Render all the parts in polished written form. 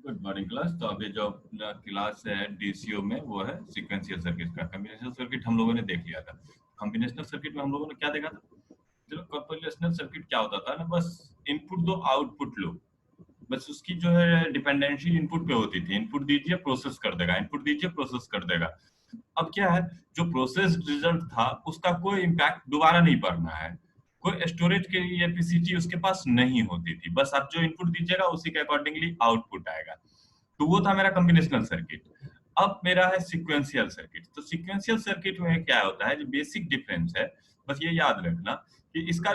Good morning class. तो अभी जो क्लास है डीसीओ में वो है सीक्वेंशियल सर्किट का। कॉम्बिनेशनल सर्किट हम लोगों ने देख लिया था। कॉम्बिनेशनल सर्किट में हम लोगों ने क्या देखा था? जो कॉम्बिनेशनल सर्किट क्या होता था ना, बस इनपुट दो आउटपुट लो, बस उसकी जो है डिपेंडेंसी इनपुट पे होती थी। इनपुट दीजिए प्रोसेस कर देगा, इनपुट दीजिए प्रोसेस कर देगा। अब क्या है, जो प्रोसेस रिजल्ट था उसका कोई इम्पैक्ट दोबारा नहीं पड़ना है, कोई स्टोरेज की कैपेसिटी उसके पास नहीं होती थी। बस आप जो इनपुट दीजिएगा उसी के अकॉर्डिंगली आउटपुट आएगा। तो वो था मेरा कॉम्बिनेशनल सर्किट। अब मेरा है सीक्वेंशियल सर्किट। तो सीक्वेंशियल सर्किट में क्या होता है, जो बेसिक डिफरेंस है, बस ये याद रखना कि इसका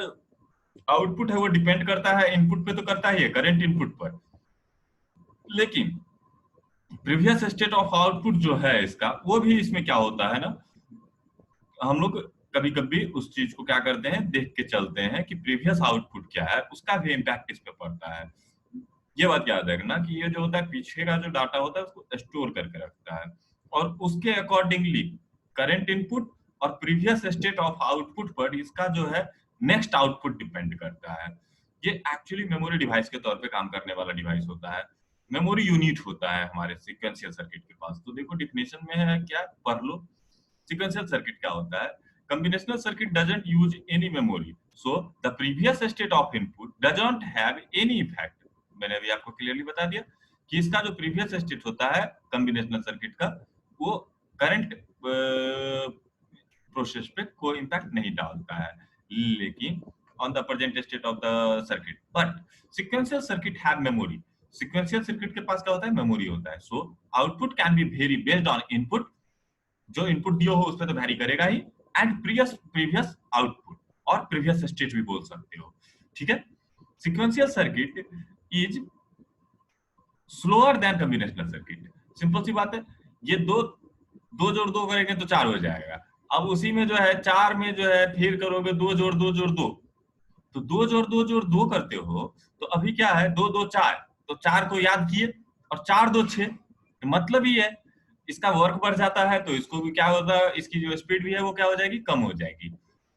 आउटपुट है वो डिपेंड करता है इनपुट पे, तो करता ही है करंट इनपुट पर। लेकिन प्रीवियस स्टेट ऑफ आउटपुट जो है इसका, वो भी इसमें क्या होता है ना, हम लोग कभी कभी उस चीज को क्या करते हैं, देख के चलते हैं कि प्रीवियस आउटपुट क्या है, उसका भी इम्पैक्ट इस पे पड़ता है। ये बात याद रखना कि ये जो होता है पीछे का जो डाटा होता है उसको स्टोर करके रखता है, और उसके अकॉर्डिंगली करंट इनपुट और प्रीवियस स्टेट ऑफ आउटपुट पर इसका जो है नेक्स्ट आउटपुट डिपेंड करता है। ये एक्चुअली मेमोरी डिवाइस के तौर पे काम करने वाला डिवाइस होता है। मेमोरी यूनिट होता है हमारे सीक्वेंशियल सर्किट के पास। तो देखो डिफिनेशन में है क्या, पढ़ लो। सीक्वेंशियल सर्किट क्या होता है? Combinational circuit doesn't use any memory, so the previous state of input doesn't have any effect. मैंने अभी आपको क्लियरली बता दिया कि इसका जो प्रीवियस स्टेट होता है कॉम्बिनेशनल सर्किट का, वो करंट प्रोसेस पे कोई इम्पैक्ट नहीं डालता है, लेकिन on the present state of the circuit. But sequential circuit have memory. Sequential circuit के पास क्या होता है, मेमोरी होता है। So output can be vary based on input. जो इनपुट दियो हो उस पर तो वैरी करेगा ही, एंड प्रीवियस आउटपुट और प्रीवियस स्टेट भी बोल सकते हो। ठीक है। Sequential circuit is slower than combinational circuit. Simple सी बात है, ये दो दो जोड़ दो करेंगे तो चार हो जाएगा। अब उसी में जो है चार में जो है फिर करोगे दो जोड़ दो जोड़ दो, तो दो जोड़ दो जोड़ दो करते हो। तो अभी क्या है, दो दो चार, तो चार को याद किए, और चार दो छह, मतलब ही है इसका वर्क बढ़ जाता है, तो इसको भी क्या होता है, इसकी जो स्पीड भी है वो क्या हो जाएगी, कम हो जाएगी।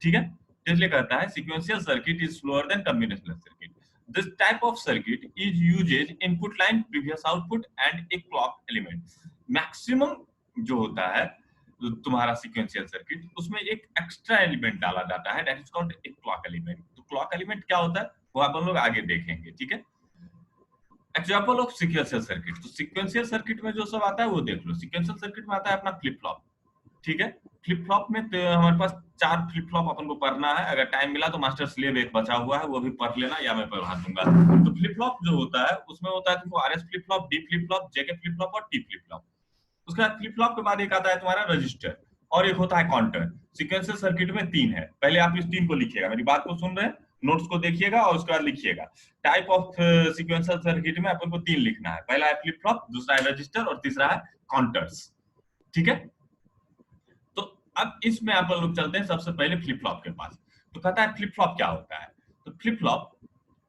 ठीक है। तो इसलिए कहता है sequential circuit is slower than combinational circuit. This type of circuit is usage input line, previous output and a clock element. Maximum जो होता है तुम्हारा सीक्वेंशियल सर्किट, उसमें एक एक्स्ट्रा एलिमेंट डाला जाता है, that is called a clock element. तो क्लॉक एलिमेंट क्या होता है वो अपन लोग आगे देखेंगे। ठीक है। Example of sequential circuit. तो सीक्वेंशियल सर्किट में जो सब आता है वो देख लो। सीक्वेंशियल सर्किट में आता है अपना फ्लिप फ्लॉप। ठीक है। फ्लिप फ्लॉप में तो हमारे पास चार फ्लिप फ्लॉप अपन को पढ़ना है। अगर टाइम मिला तो मास्टर स्लेव एक बचा हुआ है, वो भी पढ़ लेना या मैं पढ़ा दूंगा। तो फ्लिप फ्लॉप जो होता है उसमें होता है तुमको RS flip flop, D flip flop, जेके फ्लिप फ्लॉप और टी फ्लिप फ्लॉप। उसके बाद फ्लिप फ्लॉप के बाद एक आता है तुम्हारा रजिस्टर, और एक होता है काउंटर। सीक्वेंशियल सर्किट में तीन है। पहले आप इस तीन को लिखिएगा, मेरी बात को सुन रहे हैं, नोट्स को देखिएगा और उसके बाद लिखिएगा। टाइप ऑफ सीक्वेंशियल सर्किट में अपन को तीन लिखना है। पहला है फ्लिप फ्लॉप, दूसरा है रजिस्टर और तीसरा है काउंटर्स। ठीक है। तो अब इसमें अपन लोग चलते हैं सबसे पहले फ्लिप फ्लॉप के पास। तो कहता है फ्लिप फ्लॉप क्या होता है। तो flip flop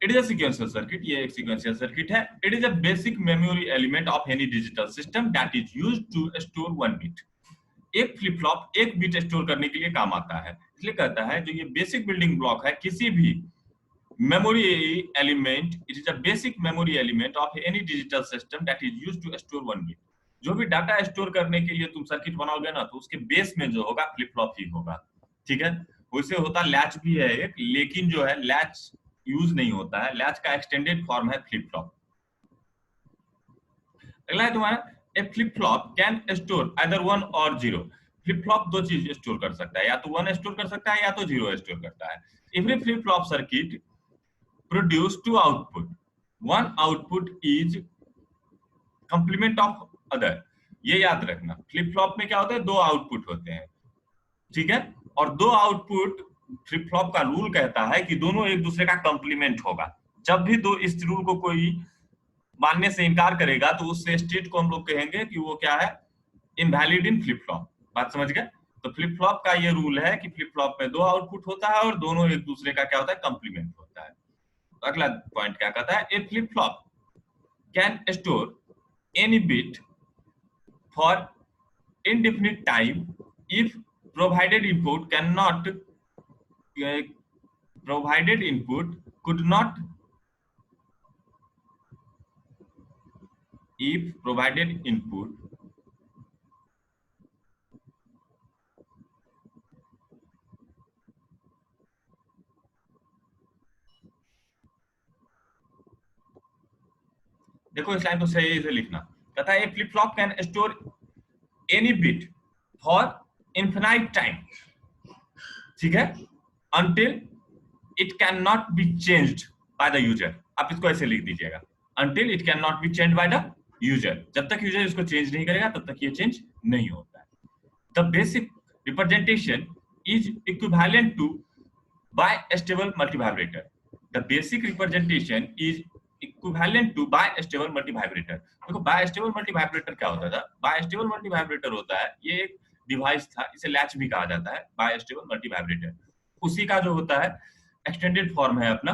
it is a sequential circuit. ये एक सीक्वेंशियल सर्किट है। It is a basic memory element of any digital system that is used to store one bit. एक फ्लिप फ्लॉप एक बिट स्टोर करने के लिए काम आता है। इसलिए कहता है जो ये बेसिक बिल्डिंग ब्लॉक है किसी भी memory element, it is a basic memory element of any digital system that is used to store one bit. जो भी डाटा स्टोर करने के लिए तुम सर्किट बनाओगे ना, तो उसके बेस में जो होगा फ्लिप फ्लॉप ही होगा। ठीक है। वैसे होता लैच भी है एक, लेकिन जो है लैच यूज नहीं होता है। लैच का एक्सटेंडेड फॉर्म है फ्लिप फ्लॉप। अगला है तुम्हारा a flip flop can store either one और जीरो। फ्लिप फ्लॉप दो चीज स्टोर कर सकता है, या तो वन स्टोर कर सकता है या तो जीरो स्टोर करता है। Every flip flop circuit produce two output, one output is complement of other. ये याद रखना, फ्लिप फ्लॉप में क्या होता है, दो आउटपुट होते हैं। ठीक है। और दो आउटपुट, फ्लिप फ्लॉप का रूल कहता है कि दोनों एक दूसरे का कंप्लीमेंट होगा। जब भी दो इस रूल को कोई मानने से इनकार करेगा तो उस स्टेट को हम लोग कहेंगे कि वो क्या है, इनवैलिड इन फ्लिप फ्लॉप। बात समझ गए। तो फ्लिप फ्लॉप का ये रूल है कि फ्लिप फ्लॉप में दो आउटपुट होता है और दोनों एक दूसरे का क्या होता है, कंप्लीमेंट होता है। तो अगला पॉइंट क्या कहता है, a flip flop can store any bit for indefinite time if provided input cannot provided input could not if provided input देखो इस लाइन को सही से लिखना, कहता है flip flop can store any bit for infinite time, ठीक है, until it cannot be changed by the user। आप इसको ऐसे लिख दीजिएगा, until it cannot be changed by the user। जब तक यूजर इसको चेंज नहीं करेगा तब तक ये चेंज नहीं होता है। The basic representation is equivalent to bistable multivibrator। The basic representation is equivalent to bistable multivibrator। देखो bistable multivibrator क्या होता था? bistable multivibrator होता है, ये एक डिवाइस था, इसे लैच भी कहा जाता है, bistable multivibrator। उसी का जो होता है एक्सटेंडेड फॉर्म है अपना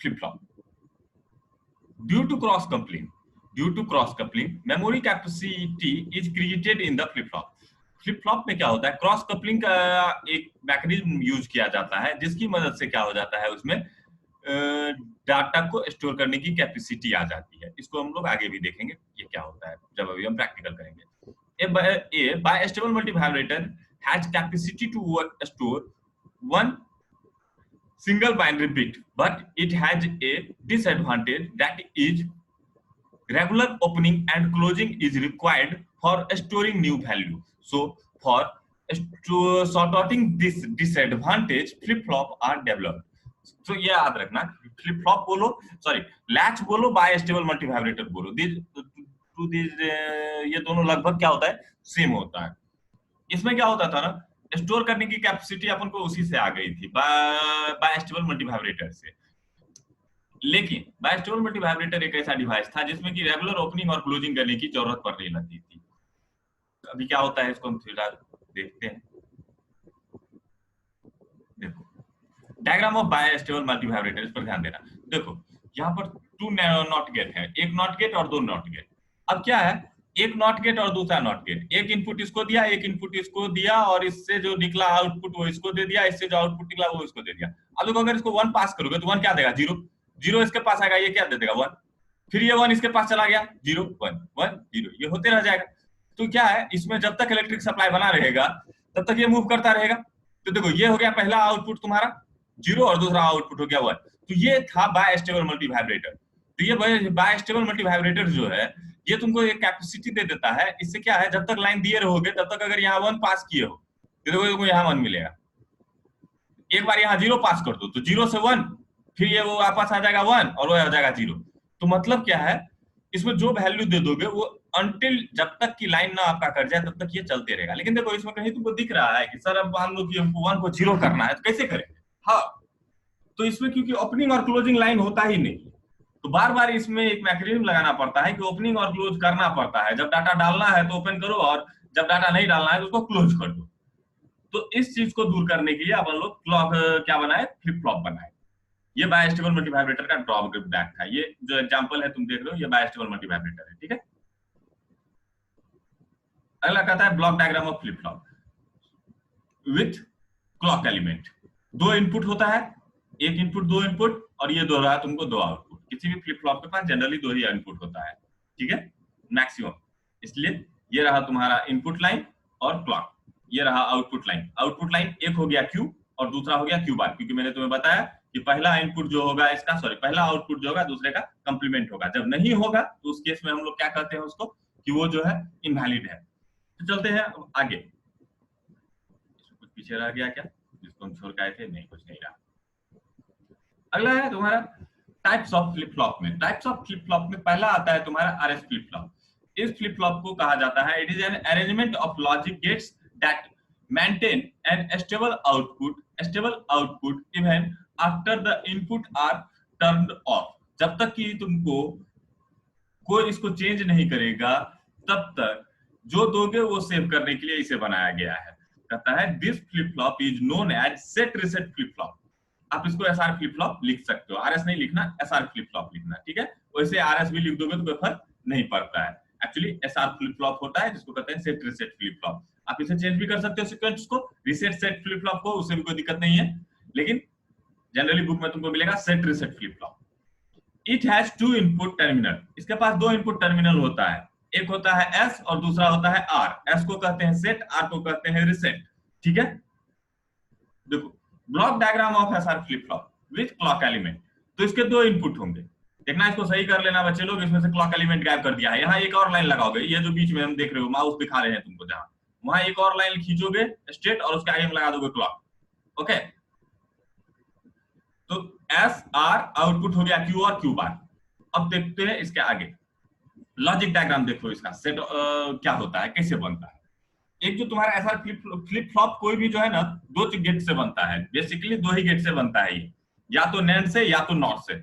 flip flop. Due to cross coupling memory capacity is created in the flip flop. Flip flop में क्या होता है, क्रॉस कपलिंग का एक मैकेनिज्म यूज किया जाता है, जिसकी मदद से क्या हो जाता है, उसमें डाटा को स्टोर करने की कैपेसिटी आ जाती है। इसको हम लोग आगे भी देखेंगे ये क्या होता है जब अभी हम प्रैक्टिकल करेंगे। A bistable multivibrator has capacity to store one single binary bit, but it has a disadvantage, that is regular opening and closing is required for storing new value। So for sorting this disadvantage, flip flop are developed। तो ये याद रखना, flip flop बोलो, sorry latch बोलो, bistable multivibrator बोलो, ये दोनों लगभग क्या होता है, सेम होता है। इसमें क्या होता था ना, स्टोर करने की कैपेसिटी अपन को उसी से आ गई थी, बाइस्टेबल मल्टीवाइब्रेटर से। लेकिन बाइस्टेबल मल्टीवाइब्रेटर एक ऐसा डिवाइस था जिसमें कि रेगुलर ओपनिंग और क्लोजिंग करने की जरूरत पड़ने लगती थी। अभी क्या होता है इसको हम फिलहाल देखते हैं। देखो डायग्राम ऑफ बाइस्टेबल मल्टीवाइब्रेटर, इस पर ध्यान देना। देखो यहाँ पर 2 नॉट गेट है, एक नॉट गेट और 2 नॉट गेट। अब क्या है, एक नॉट गेट और दूसरा नॉट गेट, एक इनपुट इसको दिया, एक इनपुट इसको दिया, और इससे जो निकला आउटपुट वो इसको दे दिया, इससे जो आउटपुट निकला वो इसको दे दिया। अब देखो अगर इसको 1 पास करोगे तो 1 क्या देगा, 0। 0 इसके पास आएगा, ये क्या दे देगा, 1। फिर ये 1 इसके पास चला गया, 0 1 1 0, ये होते रह जाएगा। तो क्या है, इसमें जब तक इलेक्ट्रिक सप्लाई बना रहेगा तब तक ये मूव करता रहेगा। तो देखो ये हो गया पहला आउटपुट तुम्हारा 0 और दूसरा आउटपुट हो गया 1। तो ये था बाइस्टेबल मल्टीवाइब्रेटर। तो ये बाइस्टेबल मल्टीवाइब्रेटर जो है ये तुमको एक कैपेसिटी दे देता है। इससे क्या है, जब तक लाइन दिए रहोगे तब तक अगर यहाँ 1 पास किए हो तो देखो तुमको यहाँ 1 मिलेगा। एक बार यहाँ 0 पास कर दो तो 0 से 1, फिर ये वो वापस आ जाएगा 1 और वो आ जाएगा 0। तो मतलब क्या है, इसमें जो वैल्यू दे दोगे वो अनटिल जब तक की लाइन ना आपका कट जाए तब तक ये चलते रहेगा। लेकिन देखो इसमें कहीं तुमको दिख रहा है कि सर अब मान लो कि हमको 1 को 0 करना है तो कैसे करेंगे। हाँ, तो इसमें क्योंकि ओपनिंग और क्लोजिंग लाइन होता ही नहीं, तो बार बार इसमें एक मैकेनिज्म लगाना पड़ता है कि ओपनिंग और क्लोज करना पड़ता है। जब डाटा डालना है तो ओपन करो, और जब डाटा नहीं डालना है तो उसको क्लोज कर दो। तो इस चीज को दूर करने के लिए अपन लोग क्लॉक क्या बनाए, फ्लिप फ्लॉप बनाए। ये बाइस्टेबल मल्टीवाइब्रेटर का ड्रॉबैक था। ये जो एग्जांपल है तुम देख रहे हो, ये बाइस्टेबल मल्टीवाइब्रेटर है, ठीक है। अगला कहता है block diagram of flip flop with clock element. 2 input होता है, एक इनपुट 2 इनपुट, और ये दो रहा तुमको 2 आउटपुट। किसी भी फ्लिप फ्लॉप के पास जनरली 2 ही इनपुट होता है, ठीक है, मैक्सिमम। इसलिए ये रहा तुम्हारा इनपुट लाइन और क्लॉक, ये रहा आउटपुट लाइन। आउटपुट लाइन एक हो गया क्यू और दूसरा हो गया क्यू बार, क्योंकि मैंने तुम्हें बताया कि पहला इनपुट जो होगा इसका, सॉरी पहला आउटपुट जो होगा दूसरे का कंप्लीमेंट होगा। जब नहीं होगा तो उस केस में हम लोग क्या कहते हैं उसको, कि वो जो है इनवैलिड है। तो चलते हैं आगे। कुछ पीछे रह गया क्या, जिसको हम छोड़ के आए थे? नहीं, कुछ नहीं रहा। अगला है तुम्हारा टाइप्स ऑफ फ्लिप फ्लॉप में। टाइप्स ऑफ फ्लिप फ्लॉप में पहला आता है तुम्हारा आरएस फ्लिप फ्लॉप। इस फ्लिप फ्लॉप को कहा जाता है, it is an arrangement of logic gates that maintain an stable output even after the input are turned off. जब तक कि तुमको कोई इसको चेंज नहीं करेगा तब तक जो दोगे वो सेव करने के लिए इसे बनाया गया है। कहता है this flip flop is known as set reset flip flop. आप इसको एसआर फ्लिप फ्लॉप लिख सकते हो, आरएस नहीं लिखना, एसआर फ्लिप फ्लॉप लिखना, ठीक है। वैसे आरएस भी लिख दोगे तो कोई फर्क नहीं पड़ता है। एक्चुअली एसआर फ्लिप फ्लॉप होता है जिसको कहते हैं सेट रिसेट फ्लिप फ्लॉप। आप इसे चेंज भी कर सकते हो सीक्वेंस को, रिसेट सेट फ्लिप फ्लॉप को, उससे भी कोई दिक्कत नहीं है। लेकिन जनरली बुक में तुमको मिलेगा set reset flip flop. It has two input terminal, इसके पास दो इनपुट टर्मिनल होता है, एक होता है एस और दूसरा होता है आर। एस को कहते हैं सेट, आर को कहते हैं रिसेट। ठीक है, देखो block diagram of SR flip flop with clock element. तो इसके दो इनपुट होंगे, देखना इसको सही कर लेना बच्चे लोग, इसमें से क्लॉक एलिमेंट गायब कर दिया है। यहाँ एक और लाइन लगाओगे, ये जो बीच में हम देख रहे हो माउस दिखा रहे हैं तुमको जहां, वहां एक और लाइन खींचोगे स्टेट और उसके आगे में लगा दोगे क्लॉक। ओके, तो एस आर आउटपुट हो गया क्यू और क्यू बार। अब देखते हैं इसके आगे लॉजिक डायग्राम, देखो इसका सेट क्या होता है, कैसे बनता है। एक जो तुम्हारा ऐसा फ्लिप फ्लॉप कोई भी जो है ना, दो गेट से बनता है, बेसिकली दो ही गेट से बनता है ये, या तो नैंड से या तो नॉट से।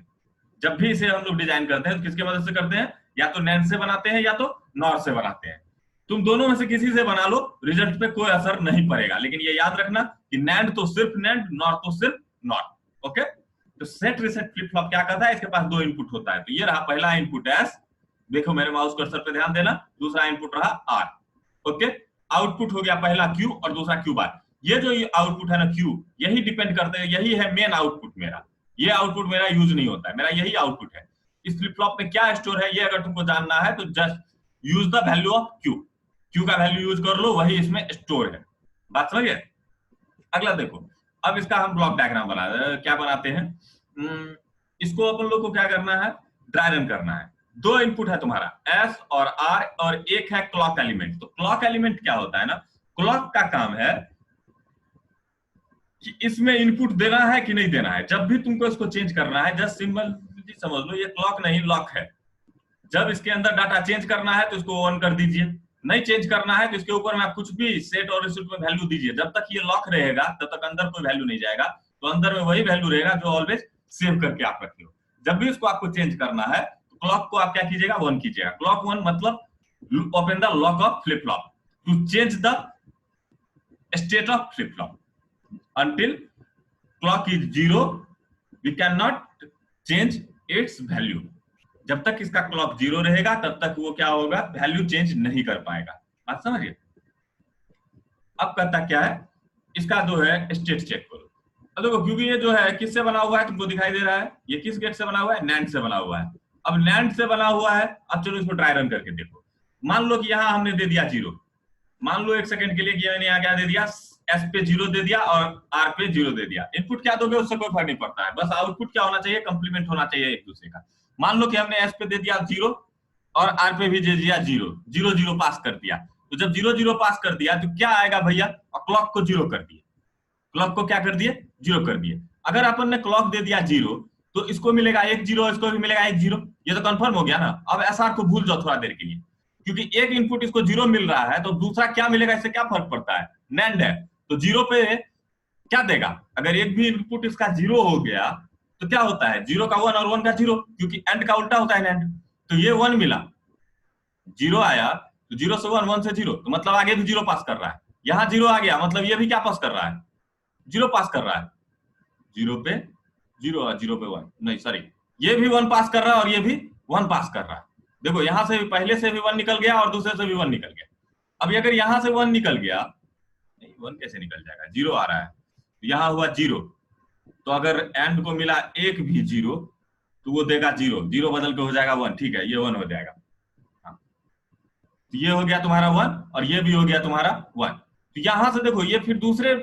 जब भी इसे हम लोग डिजाइन करते हैं तो किसकी मदद से करते हैं, या तो नैंड से बनाते हैं या तो नॉट से बनाते हैं। तुम दोनों में से किसी से बना लो, रिजल्ट पे कोई असर नहीं पड़ेगा, लेकिन ये याद रखना कि नैंड तो सिर्फ नैंड, नॉट तो सिर्फ नॉट। ओके, तो सेट रिसेट फ्लिप फ्लॉप क्या करता है, इसके पास दो इनपुट होता है। तो ये रहा पहला इनपुट एस, देखो मेरे माउस कर्सर पे ध्यान देना, दूसरा इनपुट रहा आर। ओके, आउटपुट हो गया पहला क्यू और दूसरा क्यू बार। ये जो आउटपुट है ना क्यू, यही डिपेंड करते हैं, यही है मेन आउटपुट मेरा। ये आउटपुट मेरा यूज नहीं होता है, मेरा यही आउटपुट है। इस फ्लिप फ्लॉप में क्या स्टोर है ये अगर तुमको जानना है तो just use the value of Q, Q का वैल्यू यूज कर लो, वही इसमें स्टोर है। बात समझ गए। अगला देखो, अब इसका हम ब्लॉक डायग्राम क्या बनाते हैं। इसको अपन लोग को क्या करना है, ड्राई रन करना है। दो इनपुट है तुम्हारा एस और आर, और एक है क्लॉक एलिमेंट। तो क्लॉक एलिमेंट क्या होता है ना, क्लॉक का काम है कि इसमें इनपुट देना है कि नहीं देना है। जब भी तुमको इसको चेंज करना है, जस्ट सिंपल समझ लो ये क्लॉक नहीं लॉक है। जब इसके अंदर डाटा चेंज करना है तो इसको ऑन कर दीजिए, नहीं चेंज करना है तो इसके ऊपर में आप कुछ भी सेट और रिसेट में वैल्यू दीजिए। जब तक ये लॉक रहेगा तब तक अंदर कोई वैल्यू नहीं जाएगा, तो अंदर में वही वैल्यू रहेगा जो ऑलवेज सेव करके आप रखे हो। जब भी इसको आपको चेंज करना है तो क्लॉक को आप क्या कीजिएगा, वन कीजिएगा। क्लॉक वन मतलब open the lock of flip flop to change the state of flip flop until clock is 0 we cannot change its value। जब तक इसका क्लॉक 0 रहेगा तब तक वो क्या होगा, वैल्यू चेंज नहीं कर पाएगा। बात समझिए। अब करता क्या है, इसका जो है स्टेट चेक करो। अब देखो क्योंकि ये जो है किससे बना हुआ है तुमको दिखाई दे रहा है, ये किस गेट से बना हुआ है, नैंड से बना हुआ है। अब नैंड से बना हुआ है, अब चलो इसको ट्राई रन करके देखो। मान लो कि यहाँ हमने दे दिया 0, मान लो एक सेकंड के लिए कि मैंने यहाँ क्या दे दिया, एस पे 0 दे दिया और आर पे 0 दे दिया। इनपुट क्या दोगे उससे कोई फर्क नहीं पड़ता है, बस आउटपुट क्या होना चाहिए, कंप्लीमेंट होना चाहिए एक दूसरे का। मान लो कि हमने एस पे दे दिया 0 और आर पे भी दे दिया 0, 0 0 पास कर दिया। तो जब 0 0 पास कर दिया तो क्या आएगा भैया, और क्लॉक को 0 कर दिए, क्लॉक को क्या कर दिए, 0 कर दिए। अगर अपन ने क्लॉक दे दिया 0 तो इसको मिलेगा 1 0, इसको भी मिलेगा 1 0, ये तो कंफर्म हो गया ना। अब एसआर को भूल जाओ थोड़ा देर के लिए, क्योंकि एक इनपुट इसको 0 मिल रहा है तो दूसरा क्या मिलेगा, इससे क्या फर्क पड़ता है, नैंड है तो 0 पे क्या देगा। अगर एक भी इनपुट इसका 0 हो गया तो क्या होता है, 0 का 1 और 1 का 0, क्योंकि एंड का उल्टा होता है नैंड। तो ये 1 मिला, 0 आया तो 0 से 1, 1 से 0, तो मतलब आगे भी 0 पास कर रहा है। यहाँ 0 आ गया मतलब ये भी क्या पास कर रहा है, 0 पास कर रहा है। 0 पे 0 और 0 पे 1, नहीं सॉरी, ये भी 1 पास कर रहा है और ये भी 1 पास कर रहा है। देखो यहां से पहले से भी 1 निकल गया और दूसरे से भी 1 निकल गया। अब अगर यहां से 1 निकल गया, नहीं 1 कैसे निकल जाएगा, 0 आ रहा है, यहां हुआ 0, तो अगर एंड को मिला एक भी 0 तो वो देगा 0, 0 बदल के हो जाएगा 1, ठीक है ये 1 हो जाएगा। हाँ। तो ये हो गया तुम्हारा 1 और ये भी हो गया तुम्हारा 1। तो यहां से देखो ये फिर दूसरे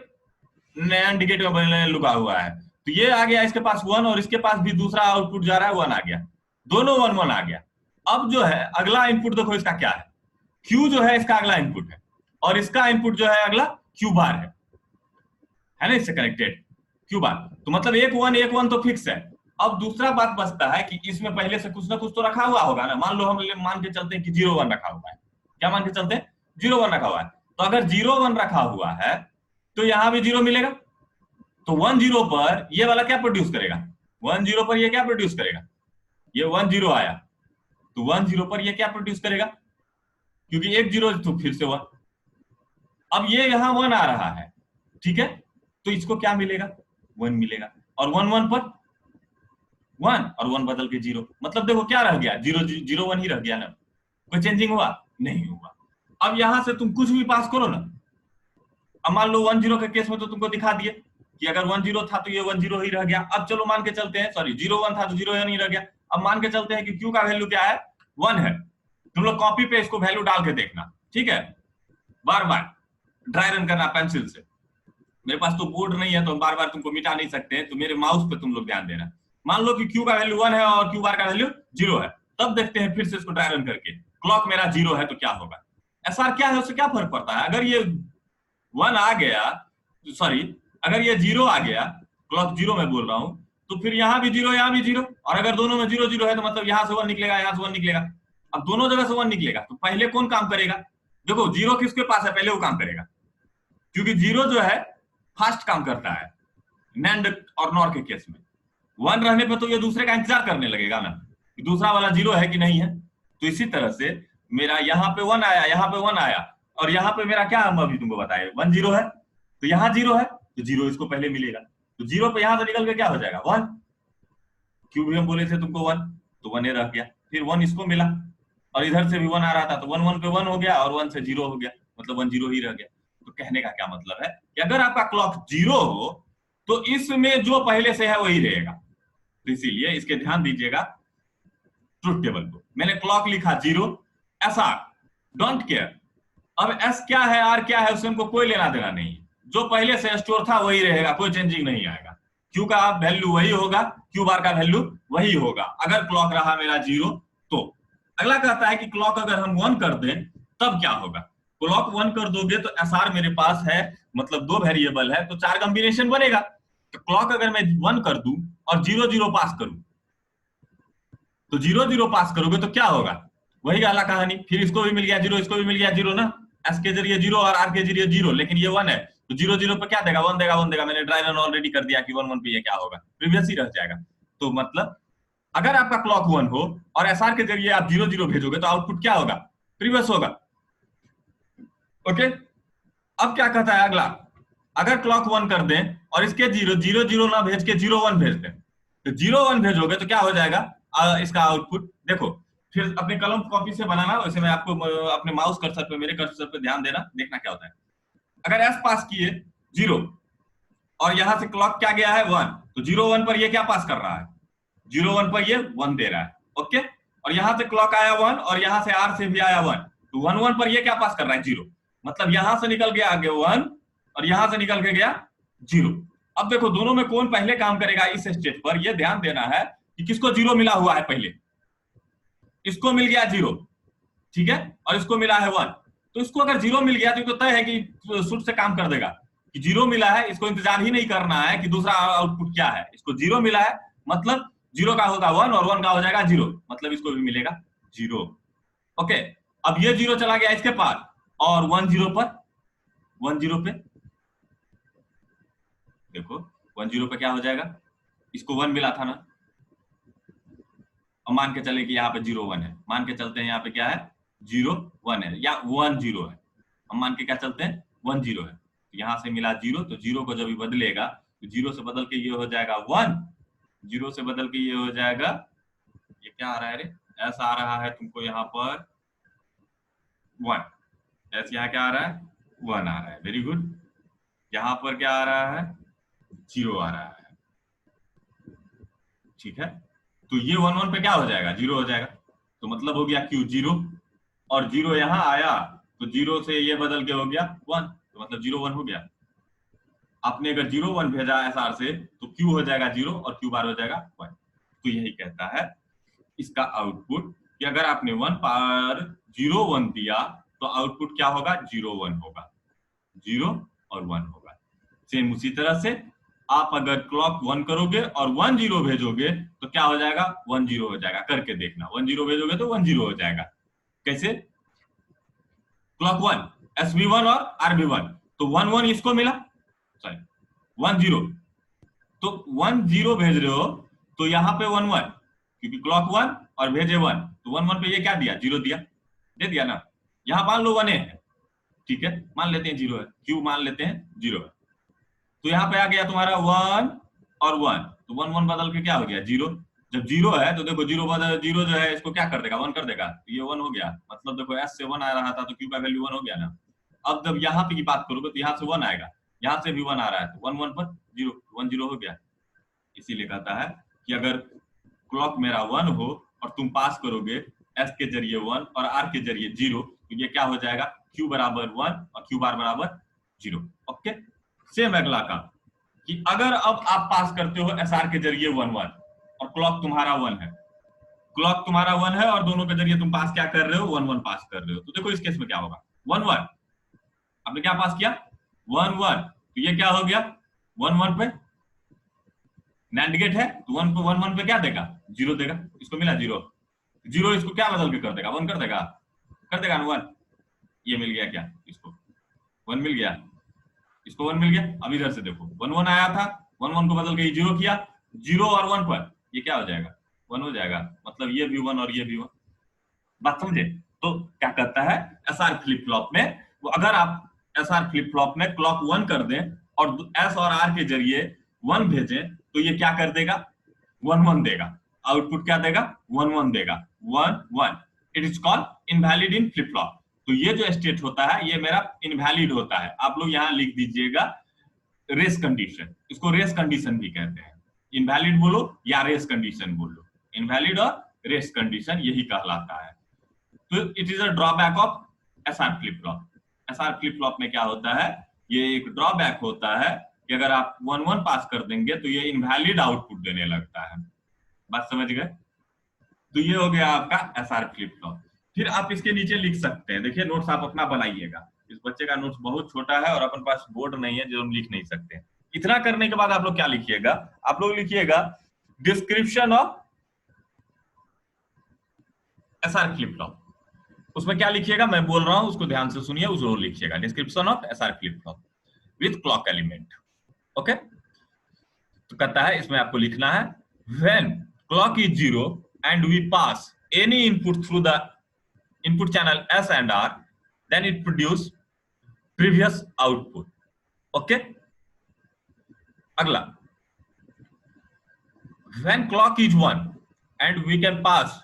नया इंडिकेट में बनने लुका हुआ है, तो ये आ गया इसके पास 1 और इसके पास भी दूसरा आउटपुट जा रहा है 1 आ गया, दोनों 1 1 आ गया। अब जो है अगला इनपुट देखो इसका क्या है, Q जो है इसका अगला इनपुट है और इसका इनपुट जो है अगला Q बार है ना, इससे कनेक्टेड Q बार। तो मतलब एक 1 तो फिक्स है। अब दूसरा बात बचता है कि इसमें पहले से कुछ ना कुछ तो रखा हुआ होगा ना। मान लो हम मान के चलते हैं कि 0 1 रखा हुआ है, क्या मान के चलते हैं 0 1 रखा हुआ है। तो अगर 0 1 रखा हुआ है तो यहां भी 0 मिलेगा, तो 1 0 पर ये वाला क्या प्रोड्यूस करेगा, 1 0 पर ये क्या प्रोड्यूस करेगा, ये 1 0 आया तो 1 0 पर ये क्या प्रोड्यूस करेगा, क्योंकि एक 0 तो फिर से 1। अब ये यहां 1 आ रहा है, ठीक है, तो इसको क्या मिलेगा, 1 मिलेगा, और 1 1 पर 1 और 1 बदल के 0, मतलब देखो क्या रह गया, 0 0 1 ही रह गया ना, कोई चेंजिंग हुआ नहीं हुआ। अब यहां से तुम कुछ भी पास करो ना, अब मान लो 1 0 के केस में तो तुमको दिखा दिए कि अगर 1 0 था तो ये 1 0 ही रह गया। अब चलो मान के चलते हैं, सॉरी 0 1 था तो 0 1 ही रह गया। अब मान के चलते हैं कि क्यू का वैल्यू क्या है, 1 है। तुम लोग कॉपी पे इसको वैल्यू डाल के देखना, ठीक है, बार बार ड्राई रन करना पेंसिल से। मेरे पास तो बोर्ड नहीं है तो बार बार तुमको मिटा नहीं सकते, तो मेरे माउस पे तुम लोग ध्यान देना। मान लो कि क्यू का वैल्यू 1 है और क्यू बार का वैल्यू 0 है, तब देखते हैं फिर से इसको ड्राई रन करके, क्लॉक मेरा 0 है तो क्या होगा। एसआर क्या है उससे क्या फर्क पड़ता है, अगर ये 1 आ गया, सॉरी अगर ये 0 आ गया, क्लॉक 0 में बोल रहा हूं, तो फिर यहाँ भी 0 यहाँ भी 0, और अगर दोनों में 0 0 है तो मतलब यहाँ से 1 निकलेगा यहाँ से 1 निकलेगा। अब दोनों जगह से 1 निकलेगा तो पहले कौन काम करेगा, देखो 0 किसके पास है पहले वो काम करेगा, क्योंकि 0 जो है फास्ट काम करता है नैंड और नॉर के केस में। 1 रहने पे तो ये दूसरे का इंतजार करने लगेगा ना कि दूसरा वाला 0 है कि नहीं है। तो इसी तरह से मेरा यहाँ पे 1 आया, यहाँ पे 1 आया, और यहाँ पे मेरा क्या हम अभी तुमको बताए 1 0 है, तो यहाँ 0 है तो 0 इसको पहले मिलेगा, तो 0 पे यहाँ से निकल के क्या हो जाएगा 1, क्यों भी हम बोले थे तुमको 1, तो 1 रह गया, फिर 1 इसको मिला, और इधर से भी 1 आ रहा था तो 1 1 पे 1 हो गया, और 1 से 0 हो गया, मतलब 1 0 ही रह गया। तो कहने का क्या मतलब है कि अगर आपका क्लॉक 0 हो तो इसमें जो पहले से है वही रहेगा। तो इसीलिए इसके ध्यान दीजिएगा ट्रुथ टेबल को, मैंने क्लॉक लिखा 0 एस आर, डोंट केयर। अब एस क्या है आर क्या है उससे हमको कोई लेना देना नहीं, जो पहले से स्टोर था वही रहेगा, कोई चेंजिंग नहीं आएगा। क्यू का वैल्यू वही होगा, क्यू बार का वैल्यू वही होगा अगर क्लॉक रहा मेरा 0 तो। अगला कहता है कि क्लॉक अगर हम 1 कर दें तब क्या होगा। क्लॉक 1 कर दोगे तो एस आर मेरे पास है, मतलब 2 वेरिएबल है तो 4 कॉम्बिनेशन बनेगा। तो क्लॉक अगर मैं 1 कर दूं और 0 0 पास करूं, तो 0 0 पास करोगे तो क्या होगा, वही वाला कहानी, फिर इसको भी मिल गया 0 इसको भी मिल गया 0 ना, एस के जरिए 0 और आर के जरिए 0, लेकिन ये 1 है तो 0 0 पे क्या देगा 1 देगा 1 देगा, मैंने ड्राई रन ऑलरेडी कर दिया कि 1 1 पे ये क्या होगा, प्रीवियस ही रह जाएगा। तो मतलब अगर आपका क्लॉक 1 हो और एसआर के जरिए आप 0 0 भेजोगे तो आउटपुट क्या होगा, प्रीवियस होगा। ओके, अब क्या कहता है अगला, अगर क्लॉक 1 कर दें और इसके 0 0 0 ना भेज के 0 1 भेज दें, तो 0 1 भेजोगे तो क्या हो जाएगा इसका आउटपुट। देखो फिर अपने कलम कॉपी से बनाना, वैसे मैं आपको अपने माउस कर्सर पे, मेरे कर्सर पे ध्यान देना, देखना क्या होता है। अगर एस पास किए 0 और यहां से क्लॉक क्या गया है 1, तो 0 1 पर ये क्या पास कर रहा है, 0 1 पर ये 1 दे रहा है। ओके, और यहां से क्लॉक आया 1 और यहां से आर से भी आया 1, तो 1 1 पर ये क्या पास कर रहा है 0, मतलब यहां से निकल गया आगे 1 और यहां से निकल के गया 0। अब देखो दोनों में कौन पहले काम करेगा इस स्टेज पर, यह ध्यान देना है कि किसको 0 मिला हुआ है पहले, इसको मिल गया 0, ठीक है, और इसको मिला है 1, तो इसको अगर 0 मिल गया तो तय है कि सुट से काम कर देगा कि 0 मिला है, इसको इंतजार ही नहीं करना है कि दूसरा आउटपुट क्या है, इसको 0 मिला है मतलब 0 का होगा 1 और 1 का हो जाएगा 0, मतलब इसको भी मिलेगा 0। ओके, अब ये 0 चला गया इसके पास और 1 0 पर, 1 0 पे देखो 1 0 पे क्या हो जाएगा, इसको 1 मिला था ना, अब मान के चले कि यहाँ पे 0 1 है, मान के चलते हैं यहाँ पे क्या है 0 1 है या 1 0 है, हम मान के क्या चलते हैं 1 0 है, तो यहाँ से मिला 0, तो 0 को जब बदलेगा तो 0 से बदल के ये हो जाएगा 1, 0 से बदल के ये हो जाएगा, ये क्या आ रहा है रे, ऐसा आ रहा है तुमको यहाँ पर 1, ऐसे यहाँ क्या आ रहा है 1 आ रहा है, वेरी गुड। यहाँ पर क्या आ रहा है 0 आ रहा है, ठीक है, तो ये 1 1 पे क्या हो जाएगा 0 हो जाएगा, तो मतलब हो गया क्यू 0 और 0 यहाँ आया तो 0 से ये बदल के हो गया 1, तो मतलब 0 1 हो गया। आपने अगर 0 1 भेजा एसआर से तो क्यू हो जाएगा 0 और क्यू बार हो जाएगा 1। तो यही कहता है इसका आउटपुट कि अगर आपने 1 पर 0 1 दिया तो आउटपुट क्या होगा 0 1 होगा, 0 और 1 होगा। सेम उसी तरह से आप अगर क्लॉक 1 करोगे और 1 0 भेजोगे तो क्या हो जाएगा 1 0 हो जाएगा, करके देखना 1 0 भेजोगे तो 1 0 हो जाएगा। कैसे, क्लॉक 1 SB1 और RB1, तो 1 1 इसको मिला, सॉरी 1 0, तो 1 0 भेज रहे हो तो यहाँ पे 1 1, क्योंकि क्लॉक 1 और भेजे 1, तो 1 1 पे ये क्या दिया 0 दिया, दे दिया ना। यहाँ मान लो 1 है, ठीक है, मान लेते हैं 0 है, क्यू मान लेते हैं 0 है, तो यहाँ पे आ गया तुम्हारा 1 और 1, तो 1 1 बदल के क्या हो गया 0। जब 0 है तो देखो 0 बदल 0 जो है इसको क्या कर देगा 1 कर देगा, तो ये 1 हो गया, मतलब देखो एस से 1 आ रहा था तो क्यू का वैल्यू 1 हो गया ना। अब जब यहाँ पे की बात करोगे तो यहाँ से 1 आएगा, यहाँ से भी 1 आ रहा है, तो 1 1 पर 0 1 0 हो गया। इसीलिए कहता है कि अगर क्लॉक मेरा 1 हो और तुम पास करोगे एस के जरिए 1 और आर के जरिए 0, तो ये क्या हो जाएगा, क्यू बराबर 1 और क्यू बार बराबर 0। ओके, सेम अगला का कि अगर अब आप पास करते हो एस आर के जरिए 1 1 और क्लॉक तुम्हारा 1 है, क्लॉक तुम्हारा 1 है और दोनों के जरिए तुम पास क्या कर रहे हो, 1 1 पास कर रहे हो, तो देखो इस केस में क्या होगा, 1 1 आपने क्या पास किया, 1 1, तो ये क्या हो गया, 1 1 पे नैंड गेट है तो 1 पे 1 1 पे क्या देगा, 0 देगा, इसको मिला 0 0, इसको क्या बदल के कर देगा, 1 कर देगा ना 1, ये मिल गया क्या, इसको 1 मिल गया, इसको 1 मिल गया। अब इधर से देखो 1 1 आया था, 1 1 को बदल के 0 किया, 0 और 1 पर ये क्या हो जाएगा, 1 हो जाएगा, मतलब ये भी 1 और ये भी 1। बात समझे? तो क्या कहता है एसआर फ्लिप फ्लॉप में, वो अगर आप एसआर फ्लिप फ्लॉप में क्लॉक 1 कर दें और एस और आर के जरिए 1 भेजें तो ये क्या कर देगा, 1 1 देगा, आउटपुट क्या देगा, 1 1 देगा, 1 1। It is called invalid in flip flop. तो ये जो स्टेट होता है ये मेरा इनवैलिड होता है, आप लोग यहाँ लिख दीजिएगा रेस कंडीशन, इसको रेस कंडीशन भी कहते हैं, इनवैलिड बोलो या रेस कंडीशन बोलो, इनवैलिड और रेस कंडीशन यही कहलाता है। तो it is a drawback of SR flip flop. SR flip flop में क्या होता है, ये एक ड्रॉबैक होता है कि अगर आप 1 1 पास कर देंगे तो ये इनवैलिड आउटपुट देने लगता है। बात समझ गए? तो ये हो गया आपका एसआर फ्लिप फ्लॉप। फिर आप इसके नीचे लिख सकते हैं, देखिए नोट्स आप अपना बनाइएगा, इस बच्चे का नोट्स बहुत छोटा है और अपन पास बोर्ड नहीं है जो हम लिख नहीं सकते। इतना करने के बाद आप लोग क्या लिखिएगा, आप लोग लिखिएगा description of SR flip flop. उसमें क्या लिखिएगा मैं बोल रहा हूं उसको ध्यान से सुनिए, उसको लिखिएगा description of SR flip flop with clock element. Okay, तो कहता है इसमें आपको लिखना है when clock is 0 and we pass any input through the input channel S and R then it produce previous output. Okay, अगला when clock is 1 and we can pass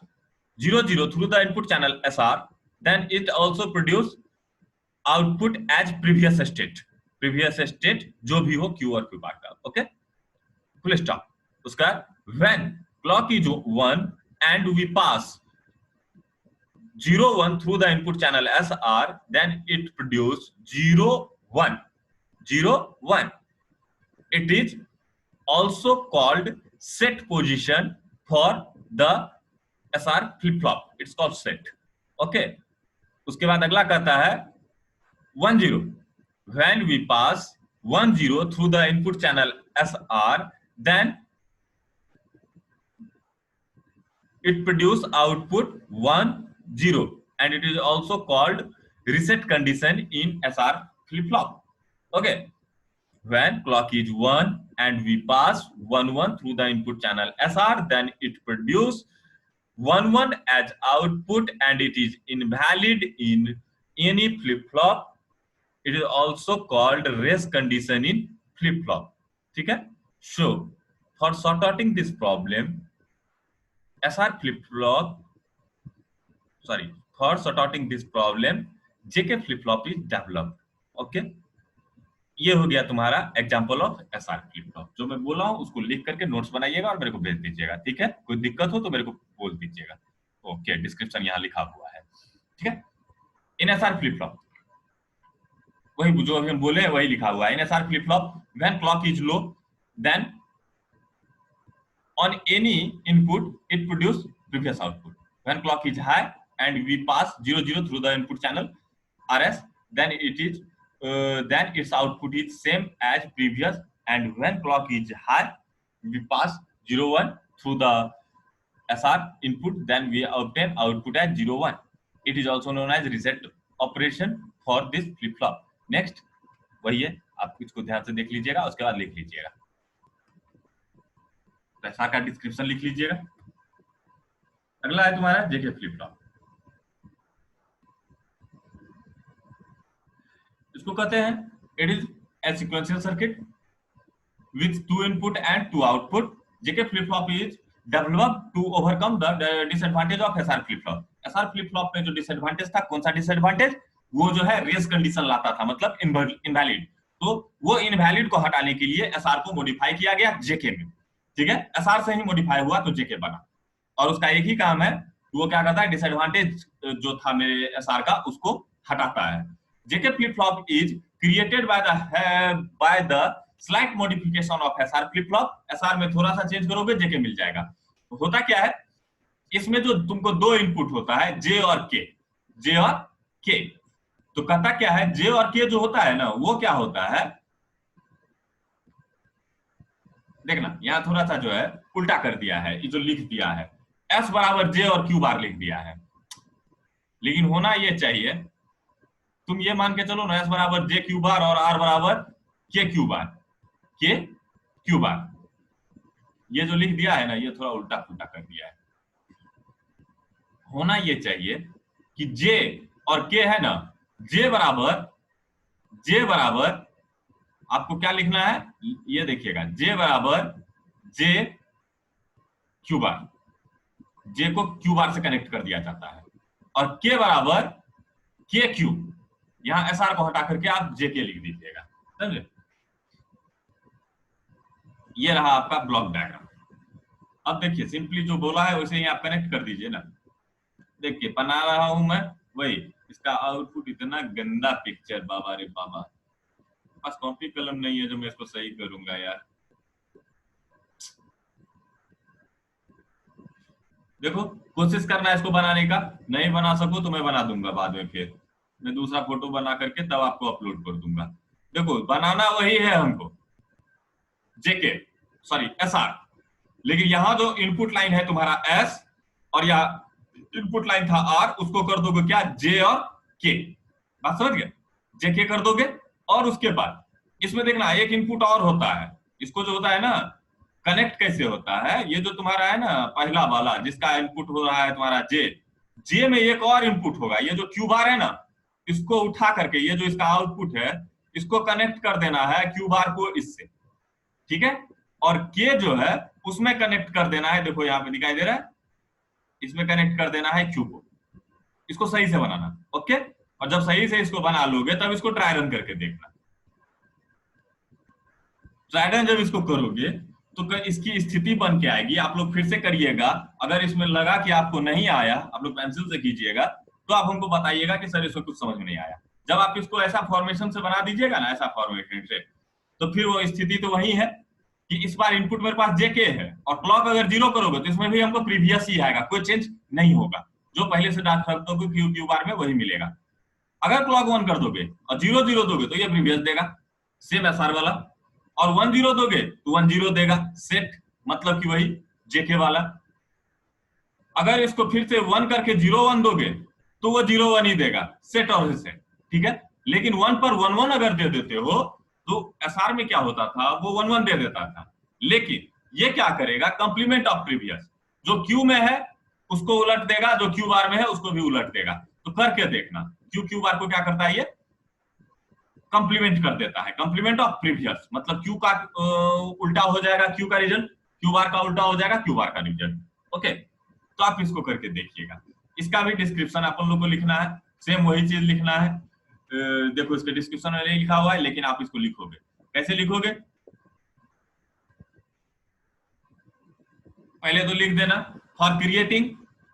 0 0 through the input channel SR, then it also produce output as previous state, previous state जो भी हो Q और Q बार का। Okay, full stop. उसका when clock is 1 and we pass 0 1 through the input channel SR, then it produce 0 1 0 1. It is also called set position for the SR flip flop, it's called set. Okay, उसके बाद अगला कहता है 1 0 when we pass 1 0 through the input channel SR, then it produce output 1 0 and it is also called reset condition in SR flip flop. Okay, when clock is 1 and we pass 1 1 through the input channel SR, then it produce 1 1 as output and it is invalid in any flip flop. It is also called race condition in flip flop. ठीक है? So for sorting this problem, SR flip flop, sorry, for sorting this problem, JK flip flop is developed. Okay? ये हो गया तुम्हारा example of SR flip flop. जो मैं बोला हूं उसको लिख करके नोट्स बनाइएगा और मेरे को भेज दीजिएगा, ठीक है? कोई दिक्कत हो तो मेरे को बोल दीजिएगा। ओके, डिस्क्रिप्शन यहाँ लिखा हुआ है, ठीक है? इन एसआर फ्लिप फ्लॉप वही जो हम बोले वही लिखा हुआ है। In SR flip flop when clock is low then on any input it produce previous output. When clock is high and we pass 0 0 through the input channel RS, then it is then its output is same as previous, and when clock is high we pass 0 1 through the SR input, then we obtain output as 0 1. It is also known as reset operation for this flip flop. Next वही है, आप इसको ध्यान से देख लीजिएगा, उसके बाद लिख लीजिएगा, SR का डिस्क्रिप्शन लिख लीजिएगा। अगला है तुम्हारा जेके फ्लिप फ्लॉप। इसको कहते हैं it is a sequential circuit with 2 input and 2 output. JK flip flop is developed to overcome the disadvantage of SR flip flop. SR flip flop में जो डिसएडवांटेज था, कौन सा डिसएडवांटेज? वो जो है रेस कंडीशन लाता था, मतलब इनवैलिड। तो वो इनवैलिड को हटाने के लिए एसआर को मॉडिफाई किया गया जेके में, ठीक है? एसआर से ही मॉडिफाई हुआ तो जेके बना। और उसका एक ही काम है, वो क्या करता है, डिसएडवांटेज जो था मेरे एसआर का उसको हटाता है। जेके flip flop is created by the slight modification of SR flip flop. SR में थोड़ा सा चेंज करोगे जेके मिल जाएगा। तो होता क्या है, इसमें जो तुमको दो इनपुट होता है जे और के, जे और के। तो कहता क्या है, जे और के जो होता है ना, वो क्या होता है, देखना यहां थोड़ा सा जो है उल्टा कर दिया है, ये जो लिख दिया है एस बराबर जे और क्यू बार लिख दिया है। लेकिन होना ये चाहिए, तुम ये मान के चलो ना, एस बराबर जे क्यू बार और आर बराबर के क्यू बार, के क्यू बार। ये जो लिख दिया है ना, ये थोड़ा उल्टा पुल्टा कर दिया है। होना ये चाहिए कि जे और के है ना, जे बराबर आपको क्या लिखना है, ये देखिएगा, जे बराबर जे क्यू बार, जे को क्यू बार से कनेक्ट कर दिया जाता है, और के बराबर के क्यू। यहां एस आर को हटा करके आप जे के लिख दीजिएगा, समझे। ये रहा आपका ब्लॉक डायग्राम। अब देखिए सिंपली जो बोला है वैसे ही आप कनेक्ट कर दीजिए ना। देखिए बना रहा हूं मैं वही, इसका आउटपुट इतना गंदा पिक्चर, बाबा रे बाबा, बस कॉपी कलम नहीं है जो मैं इसको सही करूंगा यार। देखो कोशिश करना है इसको बनाने का, नहीं बना सको तो मैं बना दूंगा बाद में, फिर मैं दूसरा फोटो बना करके तब आपको अपलोड कर दूंगा। देखो बनाना वही है हमको, जेके सॉरी एस आर, लेकिन यहां जो इनपुट लाइन है तुम्हारा एस, और यहाँ इनपुट लाइन था आर, उसको कर दोगे क्या, जे और के। बात समझ गए, जे के कर दोगे। और उसके बाद इसमें देखना एक इनपुट और होता है, इसको जो होता है ना कनेक्ट कैसे होता है, ये जो तुम्हारा है ना पहला वाला जिसका इनपुट हो रहा है तुम्हारा जे, जे में एक और इनपुट होगा, ये जो क्यू बार है ना, इसको उठा करके ये जो इसका आउटपुट है इसको कनेक्ट कर देना है क्यू बार को इससे, ठीक है। और के जो है उसमें कनेक्ट कर देना है, देखो यहाँ पे दिखाई दे रहा है, इसमें कनेक्ट कर देना है क्यू को। इसको सही से बनाना, ओके। और जब सही से इसको बना लोगे तब इसको ट्राई रन करके देखना। ट्राई रन जब इसको करोगे तो इसकी स्थिति बन के आएगी, आप लोग फिर से करिएगा। अगर इसमें लगा कि आपको नहीं आया, आप लोग पेंसिल से कीजिएगा, तो आप हमको बताइएगा कि सर इसमें कुछ समझ में नहीं आया। जब आप इसको ऐसा फॉर्मेशन से बना दीजिएगा ना, ऐसा फॉर्मेशन से, तो फिर वो स्थिति तो वही है कि इस बार इनपुट मेरे पास जेके है, और क्लॉक अगर जीरो करोगे तो इसमें भी हमको प्रीवियस ही आएगा, कोई चेंज नहीं होगा, जो पहले से डाल रख दोगे क्यू क्यू बार में वही मिलेगा। अगर क्लॉक 1 कर दोगे और 0 0 दोगे तो ये प्रीवियस देगा, सेम एसआर वाला। और 1 0 दोगे तो 1 0 देगा, सेट मतलब कि वही जेके वाला। अगर इसको फिर से 1 करके 0 1 दोगे तो वो 0 1 ही देगा, सेट और सेट, ठीक है। लेकिन 1 पर 1 1 अगर दे देते हो तो एसआर में क्या होता था, वो 1 1 दे देता था। लेकिन ये क्या करेगा, कंप्लीमेंट ऑफ प्रीवियस, जो क्यू में है उसको उलट देगा, जो क्यू बार में है उसको भी उलट देगा। तो करके देखना, क्यू क्यू बार को क्या करता है, ये कंप्लीमेंट कर देता है, कंप्लीमेंट ऑफ प्रीवियस, मतलब क्यू का उल्टा हो जाएगा क्यू का रिजल्ट, क्यू बार का उल्टा हो जाएगा क्यू बार का रिजल्ट, ओके। तो आप इसको करके देखिएगा। इसका भी डिस्क्रिप्शन आप लोग को लिखना है, सेम वही चीज लिखना है। देखो इसके डिस्क्रिप्शन में नहीं लिखा हुआ है, लेकिन आप इसको लिखोगे, कैसे लिखोगे, पहले तो लिख देना, for creating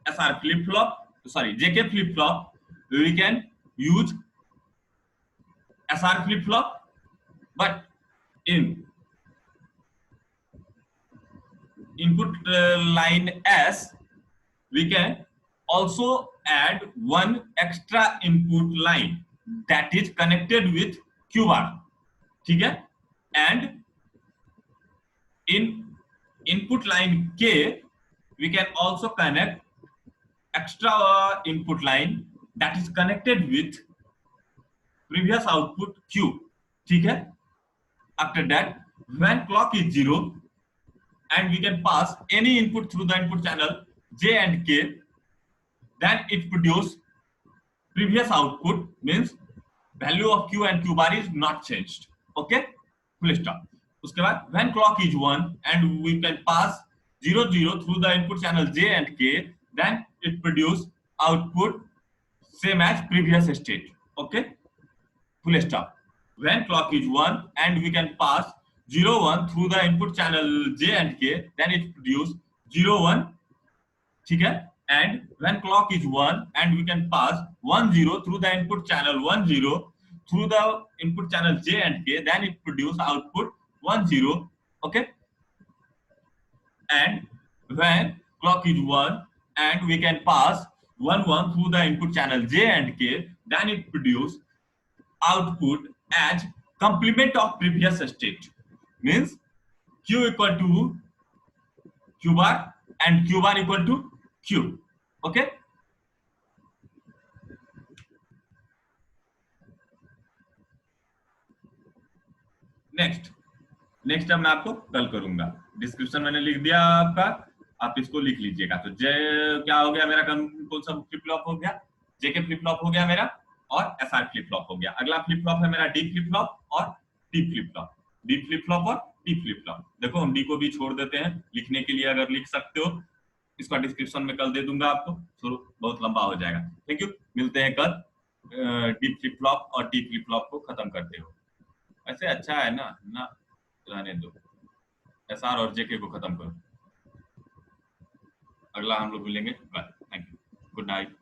SR flip flop, sorry JK flip flop, we can use SR flip flop, but in input line S we can also add one extra input line that is connected with Q bar, ठीक है। and in input line K we can also connect extra input line that is connected with previous output Q, ठीक है। After that, when clock is 0 and we can pass any input through the input channel J and K, then it produce previous output, means value of Q and Q bar is not changed, okay, full stop। उसके बाद when clock is 1 and we can pass 0 0 through the input channel J and K, then it produce output same as previous state, okay, full stop। When clock is 1 and we can pass 0 1 through the input channel J and K, then it produce 0 1 ठीक है, and when clock is 1 and we can pass 1 0 through the input channel 1 0 through the input channel J and K, then it produce output 1 0. Okay, and when clock is 1 and we can pass 1 1 through the input channel J and K, then it produce output as complement of previous state, means Q equal to Q bar and Q bar equal to Q. Okay, next next अब मैं आपको कल करूंगा, description मैंने लिख दिया आपका, आप इसको लिख लीजिएगा। तो जे क्या हो गया मेरा, कौन सा फ्लिप फ्लॉप हो गया, जे के फ्लिप फ्लॉप हो गया मेरा, और एफ आर फ्लिप फ्लॉप हो गया। अगला फ्लिप फ्लॉप है मेरा डी फ्लिप फ्लॉप और T flip flop, D flip flop और टी फ्लिप फ्लॉप। देखो हम डी को भी छोड़ देते हैं लिखने के लिए, अगर लिख सकते हो इसका डिस्क्रिप्शन में कल दे दूंगा आपको, तो बहुत लंबा हो जाएगा। थैंक यू, मिलते हैं कल डी फ्लिप फ्लॉप और टी फ्लिप फ्लॉप को खत्म करते हो। ऐसे अच्छा है ना, रहने दो, एस आर और जेके को खत्म करो। अगला हम लोग मिलेंगे कल। Thank you, good night.